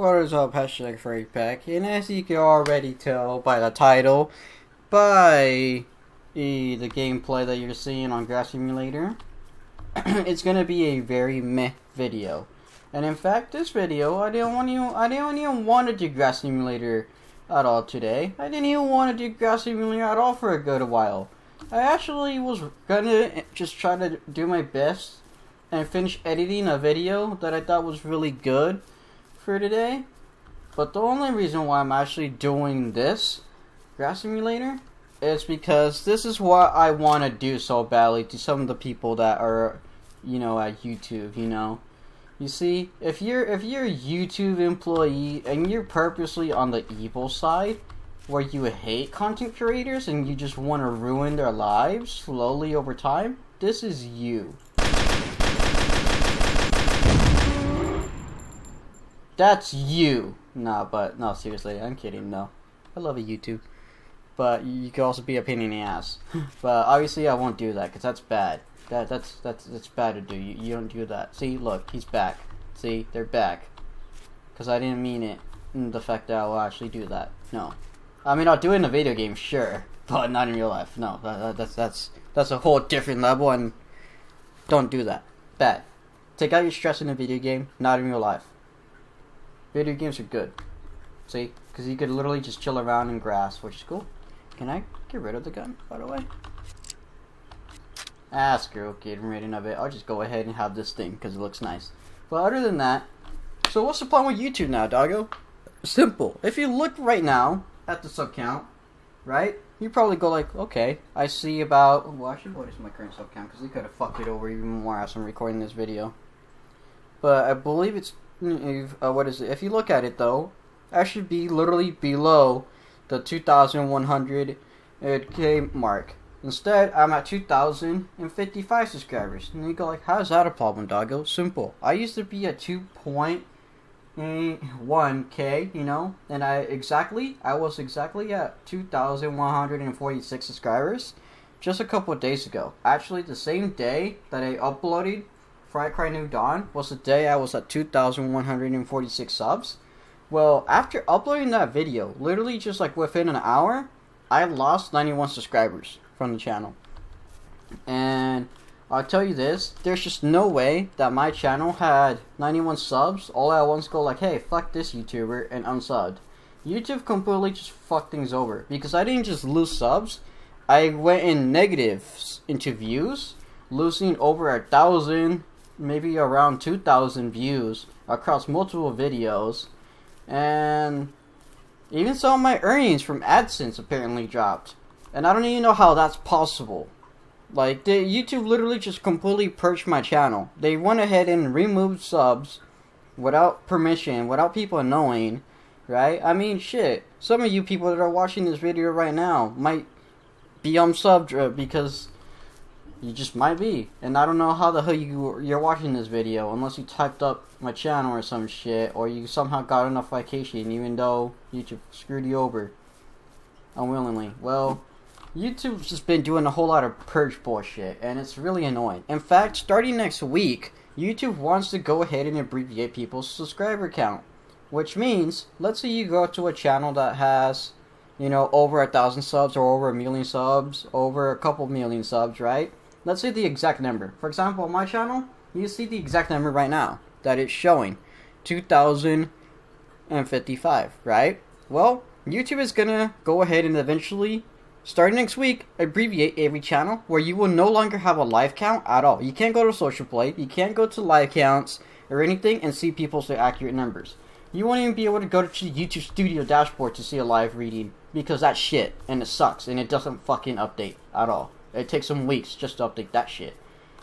what is up, hashtag FURRYPACK, and as you can already tell by the title, by the gameplay that you're seeing on Grass Simulator, it's gonna be a very meh video. And in fact, this video, I didn't even want to do Grass Simulator at all today. I didn't even want to do Grass Simulator at all for a good while. I actually was gonna just try to do my best and finish editing a video that I thought was really good for today. But the only reason why I'm actually doing this Grass Simulator is because this is what I want to do so badly to some of the people that are, at YouTube, You see, if you're a YouTube employee and you're purposely on the evil side, where you hate content creators and you just want to ruin their lives slowly over time, this is you. That's you. No, seriously, I'm kidding, no. I love YouTube. But you could also be a pain in the ass. But obviously I won't do that, because that's bad. That's bad to do. You don't do that. See, look, he's back. See, they're back. Because I didn't mean it in the fact that I will actually do that. No. I mean, I'll do it in a video game, sure. But not in real life. No, that's a whole different level, and don't do that. Bad. Take out your stress in a video game, not in real life. Video games are good. See? Because you could literally just chill around in grass, which is cool. Can I get rid of the gun, by the way? Ah, screw getting rid of it. I'll just go ahead and have this thing, because it looks nice. But other than that, so what's the plan with YouTube now, doggo? Simple. If you look right now at the sub count, right? You probably go like, okay, I see about... Well, actually, what is my current sub count? Because they could have fucked it over even more as I'm recording this video. But I believe it's... what is it? If you look at it though, I should be literally below the 2,100K mark. Instead, I'm at 2,055 subscribers. And you go like, how is that a problem, doggo? Simple. I used to be at 2.1K, and I was exactly at 2,146 subscribers just a couple of days ago. Actually, the same day that I uploaded Far Cry New Dawn was the day I was at 2,146 subs. Well, after uploading that video, literally just like within an hour, I lost 91 subscribers from the channel. And I'll tell you this, there's just no way that my channel had 91 subs all at once go like, hey, fuck this YouTuber, and unsubbed. YouTube completely just fucked things over, because I didn't just lose subs, I went in negatives into views, losing over 1,000, maybe around 2,000 views across multiple videos, and even some of my earnings from AdSense apparently dropped. And I don't even know how that's possible. Like, YouTube literally just completely purged my channel. They went ahead and removed subs without permission, without people knowing, right? I mean, shit. Some of you people that are watching this video right now might be unsubbed because you just might be. And I don't know how the hell you're watching this video unless you typed up my channel or some shit, or you somehow got a notification even though YouTube screwed you over unwillingly. Well, YouTube's just been doing a whole lot of purge bullshit, and it's really annoying. In fact, starting next week, YouTube wants to go ahead and abbreviate people's subscriber count. Which means, let's say you go to a channel that has, over 1,000 subs, or over 1,000,000 subs, over a couple million subs, right? Let's say the exact number. For example, on my channel, you see the exact number right now that it's showing. 2,055, right? Well, YouTube is gonna go ahead and eventually, starting next week, abbreviate every channel where you will no longer have a live count at all. You can't go to social play, you can't go to live counts or anything and see people's accurate numbers. You won't even be able to go to the YouTube Studio dashboard to see a live reading, because that's shit and it sucks and it doesn't fucking update at all. It takes some weeks just to update that shit.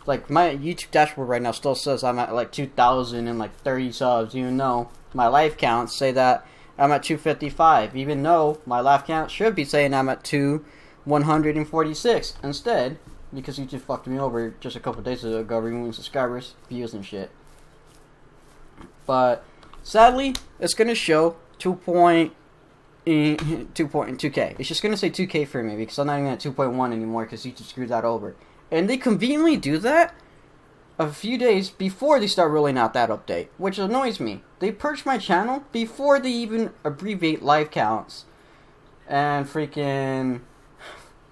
Like, my YouTube dashboard right now still says I'm at like 2,030 subs, even though my live counts say that I'm at 255, even though my live count should be saying I'm at 2,146 instead, because YouTube fucked me over just a couple days ago, removing subscribers, views, and shit. But sadly, it's gonna show 2.2K. It's just gonna say 2K for me because I'm not even at 2.1 anymore because YouTube screwed that over. And they conveniently do that a few days before they start rolling out that update, which annoys me. They purged my channel before they even abbreviate live counts and freaking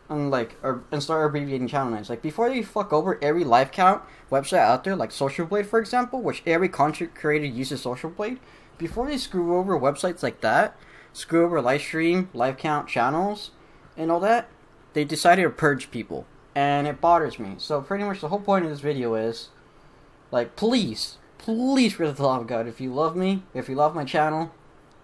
and start abbreviating channel names. Like, before they fuck over every live count website out there, like Social Blade, for example, which every content creator uses Social Blade. Before they screw over websites like that, screw over live stream, live count channels, and all that, they decided to purge people. And it bothers me. So pretty much the whole point of this video is, like, please, for the love of God, if you love me, if you love my channel,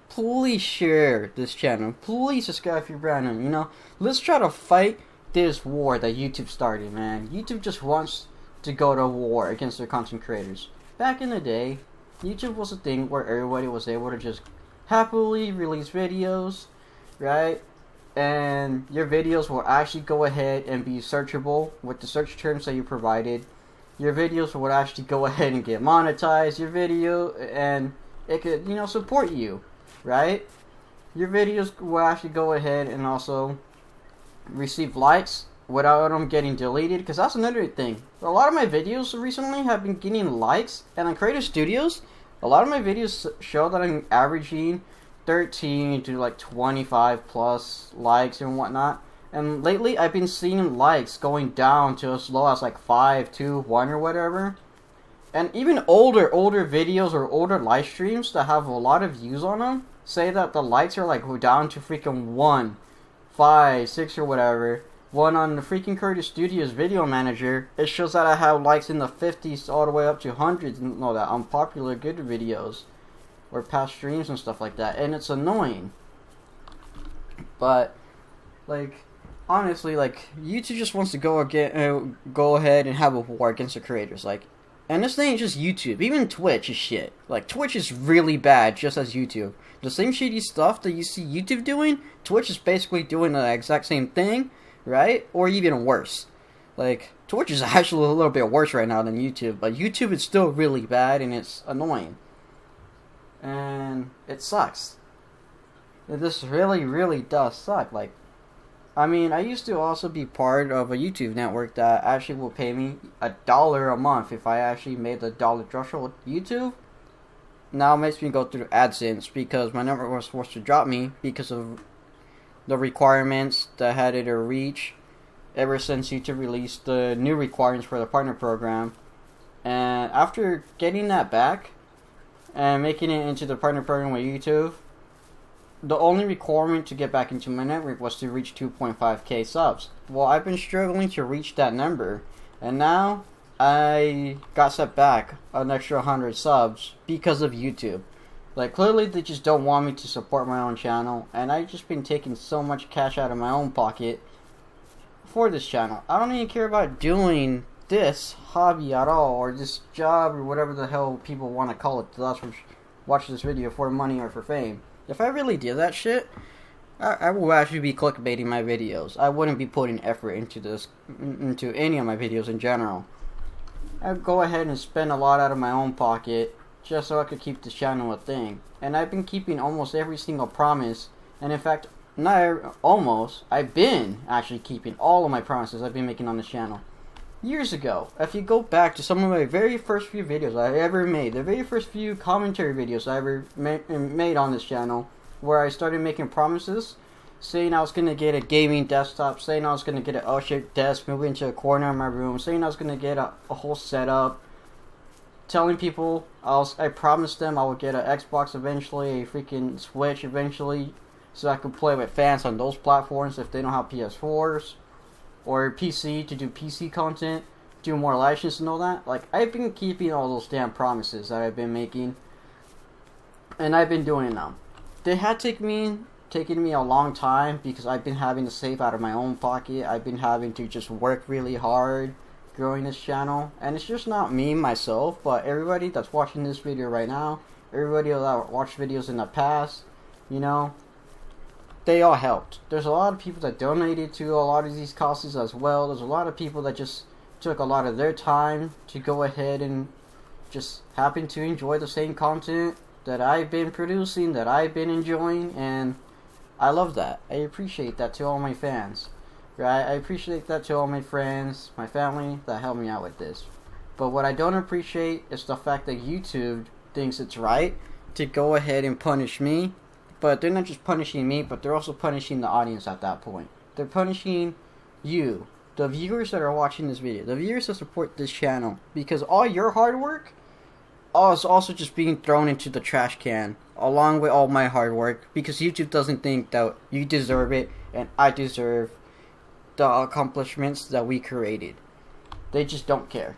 please share this channel. Please subscribe if you're brand new, you know? Let's try to fight this war that YouTube started, man. YouTube just wants to go to war against their content creators. Back in the day, YouTube was a thing where everybody was able to just happily release videos, right? And your videos will actually go ahead and be searchable with the search terms that you provided. Your videos would actually go ahead and get monetized. Your video, and it could, you know, support you, right? Your videos will actually go ahead and also receive likes without them getting deleted, because that's another thing. A lot of my videos recently have been getting likes, and on Creator Studios, a lot of my videos show that I'm averaging 13 to like 25 plus likes and whatnot. And lately I've been seeing likes going down to as low as like 5, 2, 1 or whatever. And even older videos or older live streams that have a lot of views on them say that the likes are like down to freaking 1, 5, 6 or whatever. One on the freaking Creator Studios video manager, it shows that I have likes in the 50s all the way up to hundreds and all that on popular good videos or past streams and stuff like that, and it's annoying. But like, honestly, like, YouTube just wants to go ahead and have a war against the creators. Like, and this thing ain't just YouTube. Even Twitch is shit. Like, Twitch is really bad, just as YouTube. The same shitty stuff that you see YouTube doing, Twitch is basically doing the exact same thing, right? Or even worse. Like, Twitch is actually a little bit worse right now than YouTube, but YouTube is still really bad and it's annoying. And it sucks. This really does suck. Like, I mean, I used to also be part of a YouTube network that actually will pay me $1 a month if I actually made the dollar threshold. YouTube now makes me go through AdSense because my network was forced to drop me because of the requirements that had it to reach ever since YouTube released the new requirements for the partner program. And after getting that back and making it into the partner program with YouTube, the only requirement to get back into my network was to reach 2.5k subs. Well, I've been struggling to reach that number, and now I got set back an extra 100 subs because of YouTube. Like, clearly they just don't want me to support my own channel, and I've just been taking so much cash out of my own pocket for this channel. I don't even care about doing this hobby at all, or this job, or whatever the hell people want to call it. That's what watch this video for money or for fame. If I really did that shit, I will actually be clickbaiting my videos. I wouldn't be putting effort into any of my videos in general. I'd go ahead and spend a lot out of my own pocket just so I could keep this channel a thing. And I've been keeping almost every single promise. And in fact, not almost, I've been actually keeping all of my promises I've been making on this channel. Years ago, if you go back to some of my very first few videos I ever made, the very first few commentary videos I ever made on this channel, where I started making promises, saying I was going to get a gaming desktop, saying I was going to get an L-shaped desk, move into a corner of my room, saying I was going to get a whole setup, telling people I promised them I would get an Xbox eventually, a freaking Switch eventually, so I could play with fans on those platforms if they don't have PS4s. Or PC to do PC content, do more live streams and all that. Like, I've been keeping all those damn promises that I've been making, and I've been doing them. They had taken me a long time because I've been having to save out of my own pocket. I've been having to just work really hard growing this channel, and it's just not me myself, but everybody that's watching this video right now, everybody that watched videos in the past, you know, they all helped. There's a lot of people that donated to a lot of these causes as well. There's a lot of people that just took a lot of their time to go ahead and just happen to enjoy the same content that I've been producing, that I've been enjoying, and I love that. I appreciate that to all my fans, right? I appreciate that to all my friends, my family that helped me out with this. But what I don't appreciate is the fact that YouTube thinks it's right to go ahead and punish me. But they're not just punishing me, but they're also punishing the audience at that point. They're punishing you, the viewers that are watching this video, the viewers that support this channel, because all your hard work is also just being thrown into the trash can, along with all my hard work, because YouTube doesn't think that you deserve it, and I deserve the accomplishments that we created. They just don't care.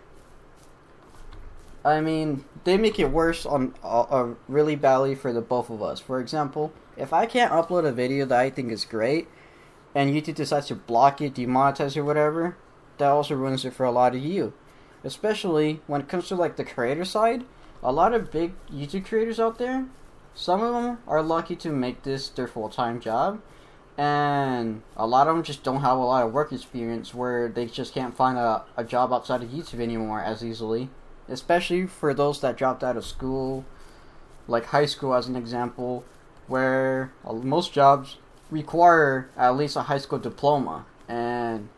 I mean, they make it worse on really badly for the both of us. For example, if I can't upload a video that I think is great, and YouTube decides to block it, demonetize it, whatever, that also ruins it for a lot of you. Especially when it comes to like the creator side, a lot of big YouTube creators out there, some of them are lucky to make this their full-time job, and a lot of them just don't have a lot of work experience where they just can't find a job outside of YouTube anymore as easily. Especially for those that dropped out of school, like high school as an example, where most jobs require at least a high school diploma. And,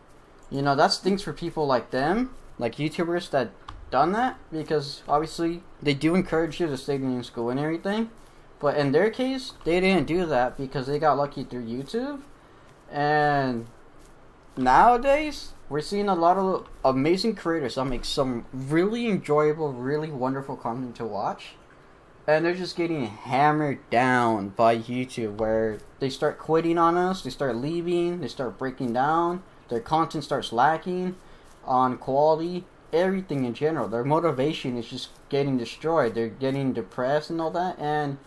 you know, that's things for people like them, like YouTubers that done that, because obviously they do encourage you to stay in school and everything. But in their case, they didn't do that because they got lucky through YouTube. And nowadays, we're seeing a lot of amazing creators that make some really enjoyable, really wonderful content to watch. And they're just getting hammered down by YouTube, where they start quitting on us, they start leaving, they start breaking down, their content starts lacking on quality, everything in general. Their motivation is just getting destroyed. They're getting depressed and all that. And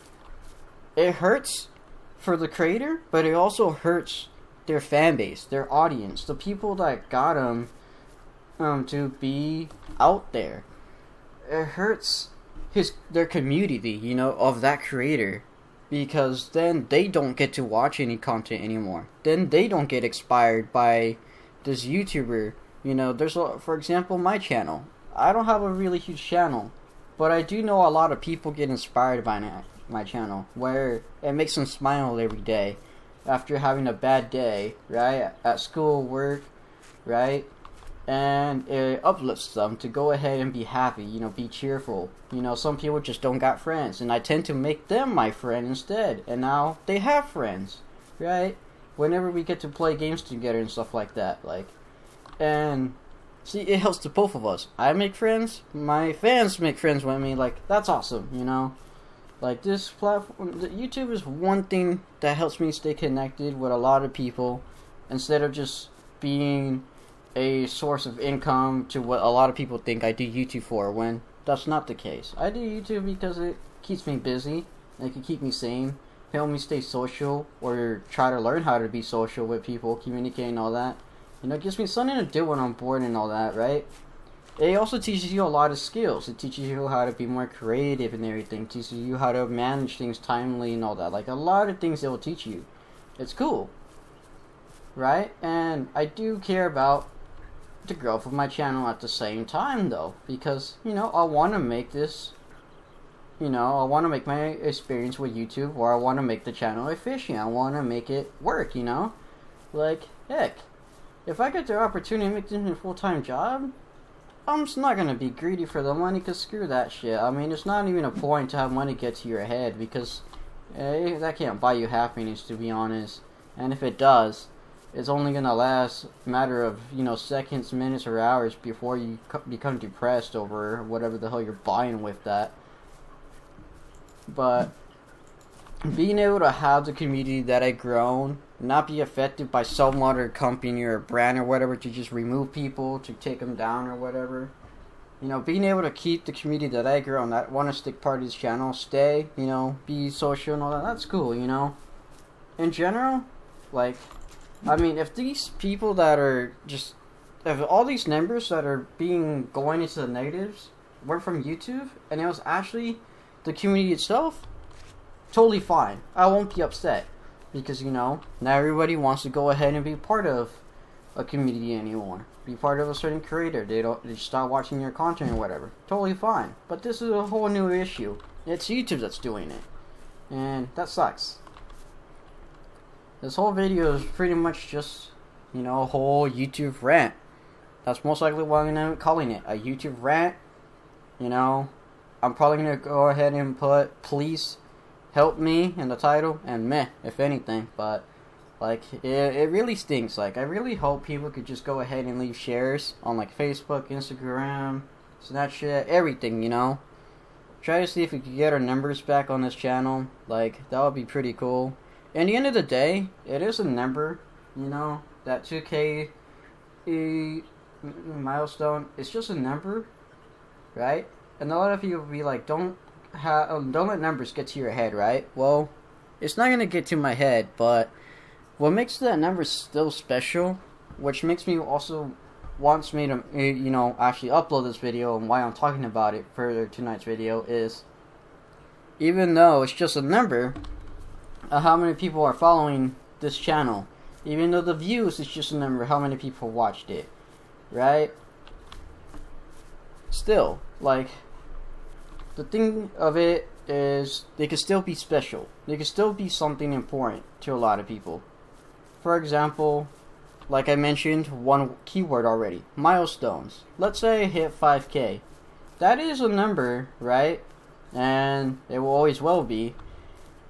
it hurts for the creator, but it also hurts their fan base, their audience, the people that got them to be out there. It hurts their community, you know, of that creator, because then they don't get to watch any content anymore. Then they don't get inspired by this YouTuber. You know, for example, my channel. I don't have a really huge channel, but I do know a lot of people get inspired by my channel, where it makes them smile every day after having a bad day, right, at school, work, right, and it uplifts them to go ahead and be happy, you know, be cheerful. You know, some people just don't got friends, and I tend to make them my friend instead, and now they have friends, right, whenever we get to play games together and stuff like that, like, and see, it helps to both of us. I make friends, my fans make friends with me, like, that's awesome, you know. Like, this platform, YouTube is one thing that helps me stay connected with a lot of people, instead of just being a source of income to what a lot of people think I do YouTube for, when that's not the case. I do YouTube because it keeps me busy, it can keep me sane, help me stay social, or try to learn how to be social with people, communicate and all that. You know, it gives me something to do when I'm bored and all that, right? It also teaches you a lot of skills. It teaches you how to be more creative and everything. It teaches you how to manage things timely and all that. Like, a lot of things it will teach you. It's cool, right? And I do care about the growth of my channel at the same time, though, because, you know, I want to make this, you know, I want to make my experience with YouTube, or I want to make the channel efficient. I want to make it work, you know? Like, heck, if I get the opportunity to make this a full-time job, I'm just not going to be greedy for the money, because screw that shit. I mean, it's not even a point to have money get to your head, because that can't buy you happiness, to be honest. And if it does, it's only going to last a matter of, you know, seconds, minutes, or hours before you become depressed over whatever the hell you're buying with that. But being able to have the community that I've grown, not be affected by some other company or brand or whatever to just remove people, to take them down or whatever. You know, being able to keep the community that I grow and that want to stick part of this channel, stay, you know, be social and all that, that's cool, you know. In general, like, I mean, if these people that are just, if all these numbers that are going into the negatives were from YouTube, and it was actually the community itself, totally fine. I won't be upset. Because, you know, not everybody wants to go ahead and be part of a community anymore. Be part of a certain creator. They start watching your content or whatever. Totally fine. But this is a whole new issue. It's YouTube that's doing it. And that sucks. This whole video is pretty much just, you know, a whole YouTube rant. That's most likely what I'm going to be calling it. A YouTube rant You know, I'm probably gonna go ahead and put "please help me" in the title and "meh" if anything. But like, it really stinks. Like, I really hope people could just go ahead and leave shares on like Facebook, Instagram, Snapchat, everything. You know, try to see if we could get our numbers back on this channel. Like, that would be pretty cool. In the end of the day, it is a number. You know, that 2K milestone. It's just a number, right? And a lot of people will be like, don't let numbers get to your head, right? Well, it's not gonna get to my head, but what makes that number still special, which makes me also wants me to, you know, actually upload this video, and why I'm talking about it for tonight's video is, even though it's just a number of how many people are following this channel, even though the views is just a number of how many people watched it, right? Still, like, the thing of it is, they can still be special. They can still be something important to a lot of people. For example, like I mentioned, one keyword already, milestones. Let's say I hit 5K. That is a number, right? And it will always will be.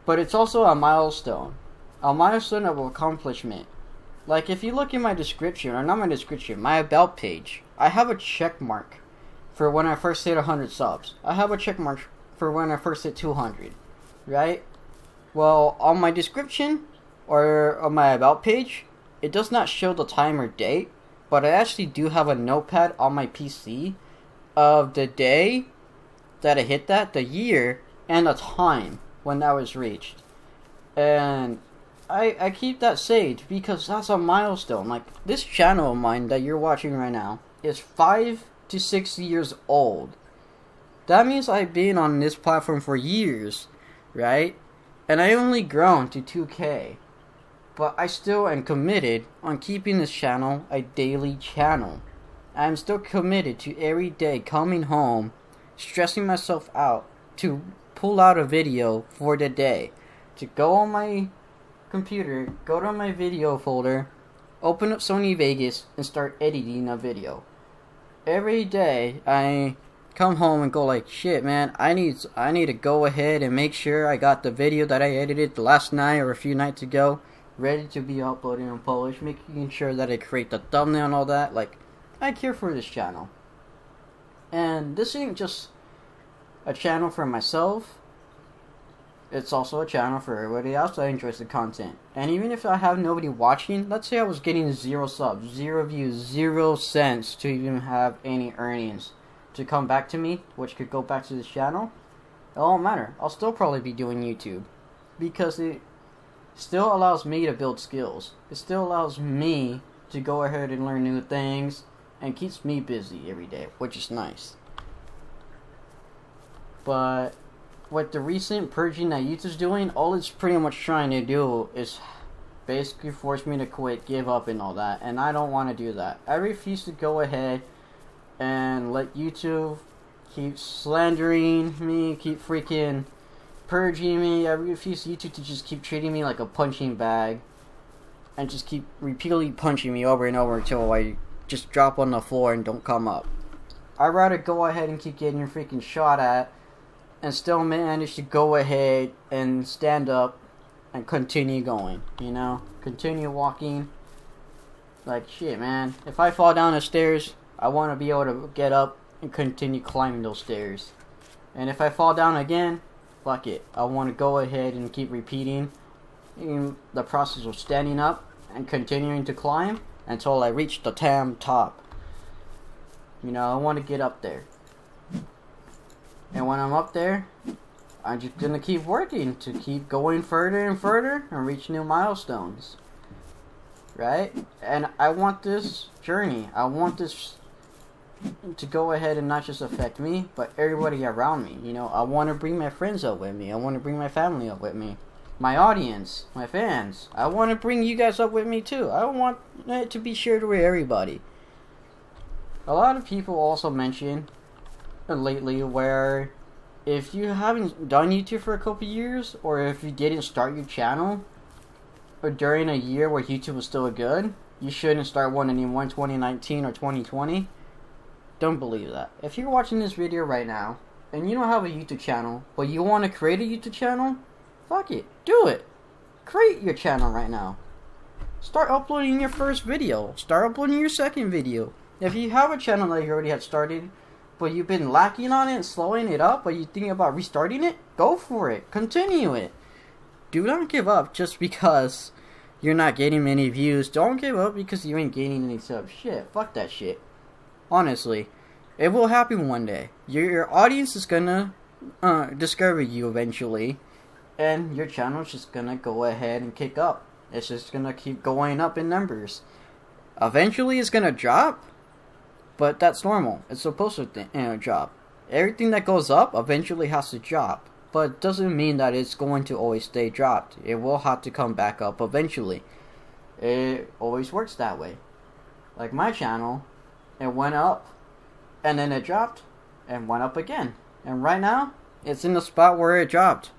But it's also a milestone. A milestone of accomplishment. Like, if you look in my description, or not my description, my about page, I have a check mark for when I first hit 100 subs. I have a check mark for when I first hit 200, right? Well, on my description, or on my about page, it does not show the time or date, but I actually do have a notepad on my PC of the day that I hit that, the year, and the time when that was reached. And I keep that saved because that's a milestone. Like, this channel of mine that you're watching right now is 5 to 6 years old. That means I've been on this platform for years, right? And I only grown to 2K. But I still am committed on keeping this channel a daily channel. I'm still committed to every day coming home, stressing myself out to pull out a video for the day. To go on my computer, go to my video folder, open up Sony Vegas, and start editing a video. Every day I come home and go like, shit, man, I need to go ahead and make sure I got the video that I edited last night or a few nights ago ready to be uploaded and published, making sure that I create the thumbnail and all that. Like, I care for this channel. And this ain't just a channel for myself. It's also a channel for everybody else that enjoys the content. And even if I have nobody watching, let's say I was getting 0 subs, 0 views, 0 cents to even have any earnings to come back to me, which could go back to this channel, it won't matter. I'll still probably be doing YouTube. Because it still allows me to build skills. It still allows me to go ahead and learn new things, and keeps me busy every day, which is nice. But with the recent purging that YouTube's doing, all it's pretty much trying to do is basically force me to quit, give up, and all that. And I don't want to do that. I refuse to go ahead and let YouTube keep slandering me, keep freaking purging me. I refuse YouTube to just keep treating me like a punching bag and just keep repeatedly punching me over and over until I just drop on the floor and don't come up. I'd rather go ahead and keep getting freaking shot at and still manage to go ahead and stand up and continue going, you know? Continue walking. Like, shit, man. If I fall down the stairs, I want to be able to get up and continue climbing those stairs. And if I fall down again, fuck it. I want to go ahead and keep repeating the process of standing up and continuing to climb until I reach the top. You know, I want to get up there. And when I'm up there, I'm just gonna keep working to keep going further and further and reach new milestones. Right? And I want this journey, I want this to go ahead and not just affect me, but everybody around me. You know, I want to bring my friends up with me. I want to bring my family up with me. My audience, my fans. I want to bring you guys up with me too. I want it to be shared with everybody. A lot of people also mention lately where if you haven't done YouTube for a couple years, or if you didn't start your channel or during a year where YouTube was still good, you shouldn't start one anymore in 2019 or 2020. Don't believe that. If you're watching this video right now, and you don't have a YouTube channel, but you want to create a YouTube channel, fuck it. Do it. Create your channel right now. Start uploading your first video. Start uploading your second video. If you have a channel that you already had started, but you've been lacking on it and slowing it up, but you're thinking about restarting it, go for it. Continue it. Do not give up just because you're not getting many views. Don't give up because you ain't gaining any subs. Shit, fuck that shit. Honestly, it will happen one day. Your audience is gonna discover you eventually, and your channel is just gonna go ahead and kick up. It's just gonna keep going up in numbers. Eventually, it's gonna drop, but that's normal. It's supposed to drop. Everything that goes up eventually has to drop, but it doesn't mean that it's going to always stay dropped. It will have to come back up eventually. It always works that way. Like my channel, it went up, and then it dropped, and went up again. And right now, it's in the spot where it dropped.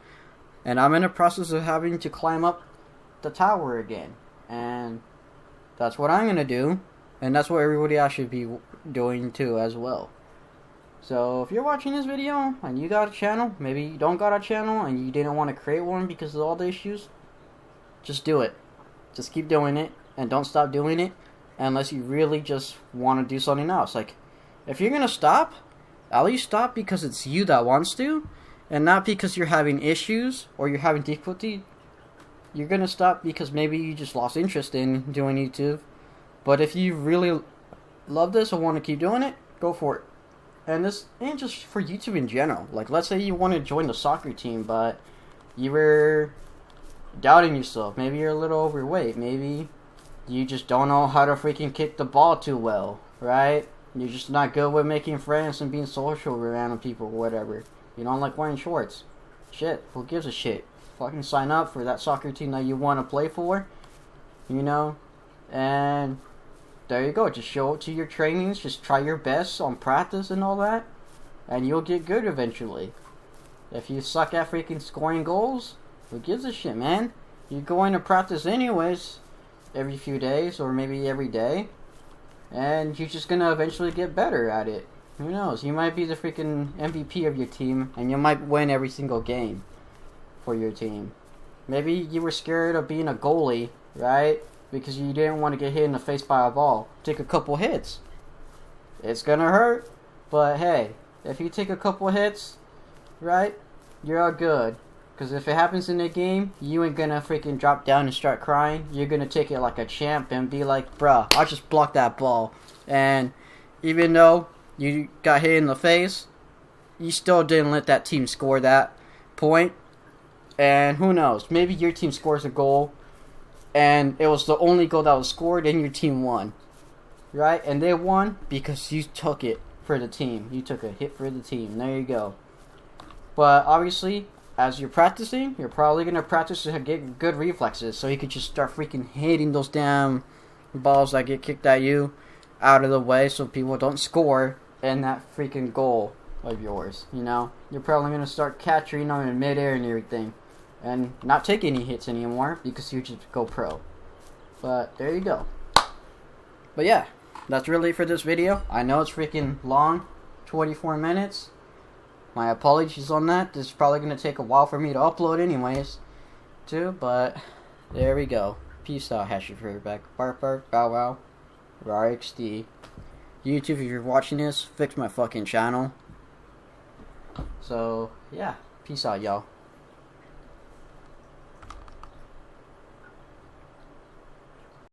And I'm in the process of having to climb up the tower again. And that's what I'm going to do. And that's what everybody else should be doing too as well. So if you're watching this video and you got a channel, maybe you don't got a channel and you didn't want to create one because of all the issues, just do it. Just keep doing it and don't stop doing it unless you really just want to do something else. Like, if you're going to stop, at least stop because it's you that wants to and not because you're having issues or you're having difficulty. You're going to stop because maybe you just lost interest in doing YouTube. But if you really love this or want to keep doing it, go for it. And this ain't just for YouTube in general. Like, let's say you want to join the soccer team, but you were doubting yourself. Maybe you're a little overweight. Maybe you just don't know how to freaking kick the ball too well, right? You're just not good with making friends and being social with random people or whatever. You don't like wearing shorts. Shit, who gives a shit? Fucking sign up for that soccer team that you want to play for, you know? And there you go. Just show up to your trainings. Just try your best on practice and all that. And you'll get good eventually. If you suck at freaking scoring goals, who gives a shit, man? You're going to practice anyways every few days or maybe every day. And you're just going to eventually get better at it. Who knows? You might be the freaking MVP of your team and you might win every single game for your team. Maybe you were scared of being a goalie, right? Because you didn't want to get hit in the face by a ball. Take a couple hits. It's gonna hurt, but hey, if you take a couple hits, right, you're all good. Because if it happens in the game, you ain't gonna freaking drop down and start crying. You're gonna take it like a champ and be like, bruh, I just blocked that ball. And even though you got hit in the face, you still didn't let that team score that point. And who knows, maybe your team scores a goal and it was the only goal that was scored and your team won, right? And they won because you took it for the team. You took a hit for the team. There you go. But obviously, as you're practicing, you're probably going to practice to get good reflexes so you can just start freaking hitting those damn balls that get kicked at you out of the way so people don't score in that freaking goal of yours, you know? You're probably going to start catching them in midair and everything. And not take any hits anymore because you just go pro. But there you go. But yeah, that's really it for this video. I know it's freaking long, 24 minutes. My apologies on that. This is probably going to take a while for me to upload anyways, too. But there we go. Peace out, #FURRYPACK. Bark, bark, bow, wow. RXD. YouTube, if you're watching this, fix my fucking channel. So, yeah. Peace out, y'all.